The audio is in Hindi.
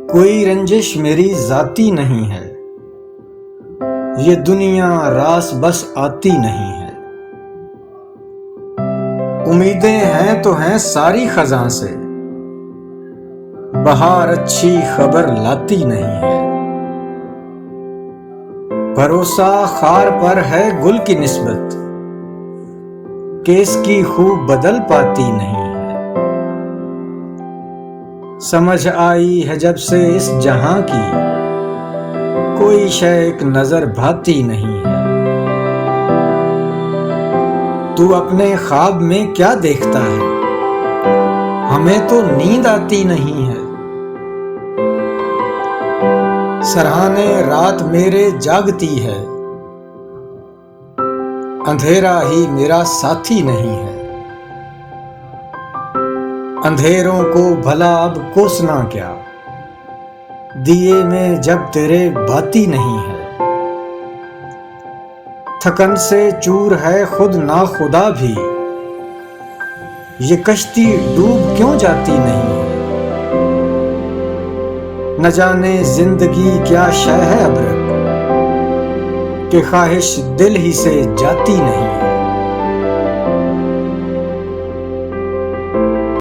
कोई रंजिश मेरी जाती नहीं है, ये दुनिया रास बस आती नहीं है। उम्मीदें हैं तो हैं सारी खज़ां से, बहार अच्छी खबर लाती नहीं है। भरोसा खार पर है गुल की निस्बत, कि इसकी खूब बदल पाती नहीं है। समझ आई है जब से इस जहां की, कोई शय एक नजर भाती नहीं है। तू अपने ख्वाब में क्या देखता है, हमें तो नींद आती नहीं है। सरहाने रात मेरे जागती है, अंधेरा ही मेरा साथी नहीं है। अंधेरों को भला अब कोसना क्या, दिए में जब तेरे बाती नहीं है। थकन से चूर है खुद ना खुदा भी, ये कश्ती डूब क्यों जाती नहीं है। न जाने जिंदगी क्या शय है अबरक, कि ख्वाहिश दिल ही से जाती नहीं है।